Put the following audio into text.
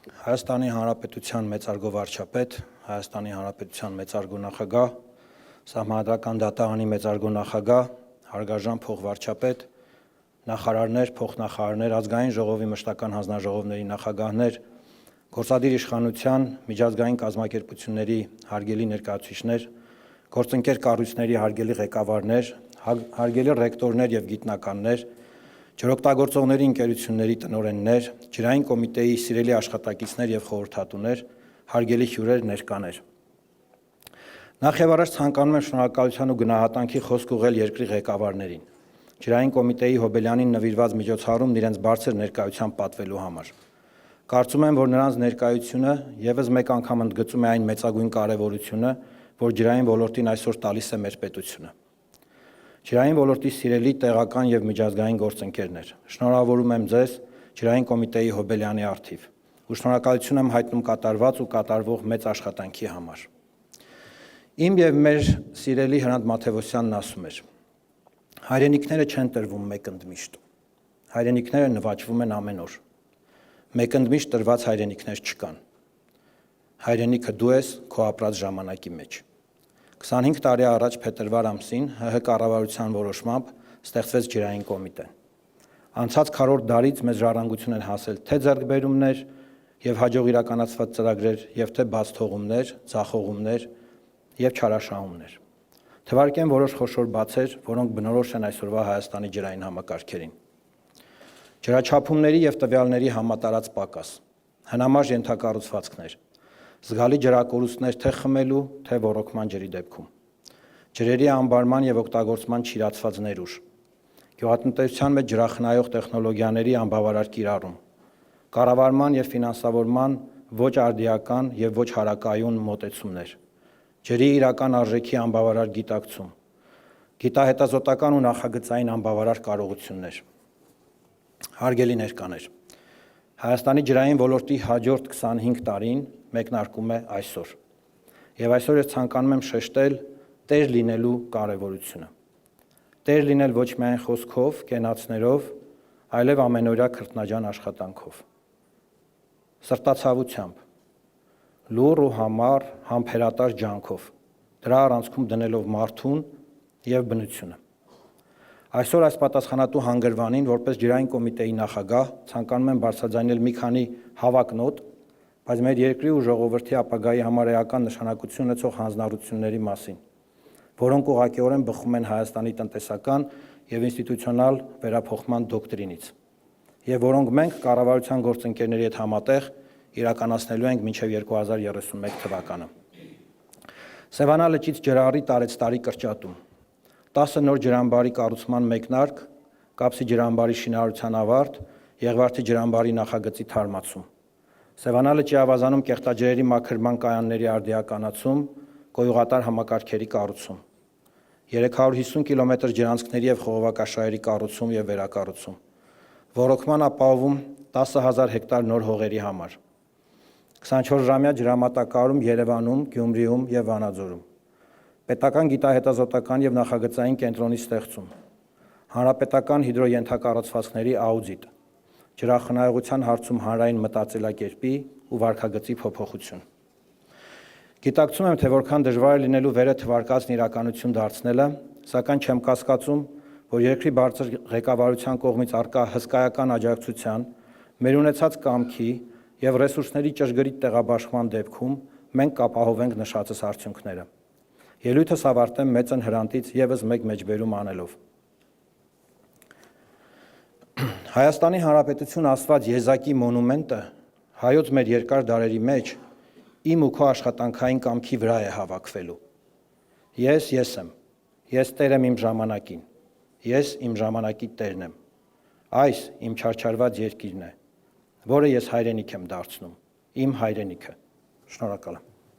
Հայաստանի Հանրապետության մեծարգո վարչապետ, Հայաստանի Հանրապետության մեծարգո նախագահ, Սահմանադրական դատարանի մեծարգո նախագահ, հարգարժան փոխվարչապետ, նախարարներ, փոխնախարարներ, ազգային ժողովի մշտական հանձնաժողովների նախագահներ, գործադիր իշխանության, միջազգային կազմակերպությունների հարգելի ներկայացուցիչներ, գործընկեր կառույցների հարգելի ղեկավարներ, հարգելի ռեկտորներ եւ գիտնականներ, ջրօգտագործողների ընկերությունների տնօրեններ, ջրային կոմիտեի սիրելի աշխատակիցներ եւ խորհրդատուներ, հարգելի հյուրեր, ներկաներ։ Նախ եւ առաջ ցանկանում եմ շնորհակալության ու գնահատանքի խոսք ուղղել երկրի ղեկավարներին, ջրային կոմիտեի Հոբելյանին նվիրված միջոցառումն իրենց բարձր ներկայությամբ պատվելու համար։ Կարծում եմ, որ նրանց ներկայությունը եւս մեկ անգամ ընդգծում է այն մեծագույն կարեւորությունը, որ ջրային ոլորտին այսօր տալիս է մեր պետությունը։ Ջրային ոլորտի սիրելի տեղական եւ միջազգային գործընկերներ, շնորհավորում եմ ձեզ ջրային կոմիտեի Հոբելյանի առթիվ ու շնորհակալություն եմ հայտնում կատարված ու կատարվող մեծ աշխատանքի համար։ Իմ եւ մեր սիրելի Հրանտ Մաթեւոսյանն ասում էր. հայրենիքները չեն տրվում մեկ ընդմիշտ։ Հայրենիքները նվաճվում են ամեն օր։ Մեկ ընդմիշտ տրված հայրենիքներ չկան։ Հայրենիքը դու ես քո ապրած ժամանակի մեջ։ 25 տարի առաջ փետրվար ամսին ՀՀ կառավարության որոշմամբ ստեղծվեց ջրային կոմիտեն։ Անցած քառորդ դարից մեծ ժառանգություն են հասել թե ձեռքբերումներ եւ հաջող իրականացված ծրագրեր, եւ թե բաց թողումներ, ձախողումներ եւ չարաշահումներ։ Թվարկեն որոշ խոշոր բացեր, որոնք բնորոշ են այսօրվա Հայաստանի ջրային համակարգերին։ Ջրաչափումների եւ տվյալների համատարած պակաս, հնամաշ ենթակառուցվածքներ, զգալի ջրակորուստներ թե խմելու, թե ոռոգման ջրի դեպքում, ջրերի անբարման եւ օգտագործման չիրացված ներուժ, գյուղատնտեսության մեջ ջրախնայող տեխնոլոգիաների անբավարար կիրառում, կառավարման եւ ֆինանսավորման ոչ արդիական եւ ոչ հարակայուն մոտեցումներ, ջրի իրական արժեքի անբավարար գիտակցում, գիտահետազոտական ու նախագծային անբավարար կարողություններ։ Հարգելի ներկաներ, Հայաստանի ջրային ոլորտի հաջորդ 25 տարին մեկնարկում է այսօր։ Եվ այսօր ես ցանկանում եմ շեշտել տեր լինելու կարևորությունը։ Տեր լինել ոչ միայն խոսքով, կենացներով, այլև ամենօրյա քրտնաջան աշխատանքով։ Սրտացավությամբ, լուռ ու համառ, համբերատար ջանքով, դրա առանցքում դնելով մարդուն եւ բնությունը։ Այսօր այս պատասխանատու հանգրվանին, որպես ջրային կոմիտեի նախագահ, ցանկանում եմ բարձրաձայնել մի քանի հավակ նոտ, բայց մեր երկրի ու ժողովրդի ապագայի համար էական նշանակություն ունեցող հանձնառությունների մասին, որոնք ուղղակիորեն բխում են Հայաստանի տնտեսական եւ ինստիտուցիոնալ վերափոխման դոկտրինից, եւ որոնք մենք կառավարության գործընկերների հետ համատեղ իրականացնելու ենք մինչեւ 2031 թվականը։ Սևանա լճից ջրառի տարեցտարի կրճատում, 10 նոր ջրամբարի կառուցման մեկնարկ, Կապսի ջրամբարի շինարարության ավարտ, Եղվարդի ջրամբարի նախագծի թարմացում, Սևանա լճի ավազանում կեղտաջրերի մաքրման կայանների արդիականացում, կոյուղատար համակարգերի կառուցում, 350 կիլոմետր ջրանցքների եւ խողովակաշահերի կառուցում եւ վերակառուցում, ոռոգման ապահովում 10,000 հեկտար նոր հողերի համար, 24-ժամյա ջրամատակարարում Երևանում, Գյումրիում եւ Վանաձորում, պետական գիտահետազոտական եւ նախագծային կենտրոնի ստեղծում, հանրապետական հիդրոյենթակառուցվածքների աուդիտ, ջրախնայողության հարցում հանրային մտածելակերպի ու վարքագծի փոփոխություն։ Գիտակցում եմ, թե որքան դժվար է լինելու վերը թվարկածն իրականություն դարձնելը, սակայն չեմ կասկածում, որ երկրի բարձր ղեկավարության կողմից առկա հսկայական աջակցության, մեր ունեցած կամքի եւ ռեսուրսների ճշգրիտ տեղաբաշխման դեպքում մենք կապահովենք նշածս արդյունքները։ Ելույթս ավարտեմ մեծն Հրանտից եւս մեկ մեջբերում անելով։ Հայաստանի Հանրապետություն ասված եզակի մոնումենտը հայոց մեր երկար դարերի մեջ իմ ու քո աշխատանքային կամքի վրա է հավաքվելու։ Ես եմ, ես տեր եմ իմ ժամանակին, ես իմ ժամանակի տերն եմ, այս իմ չարչարված երկիրն է, որը ես հայրենիք եմ դարձնում, իմ հայրենիքը։ Շնորհակալ եմ։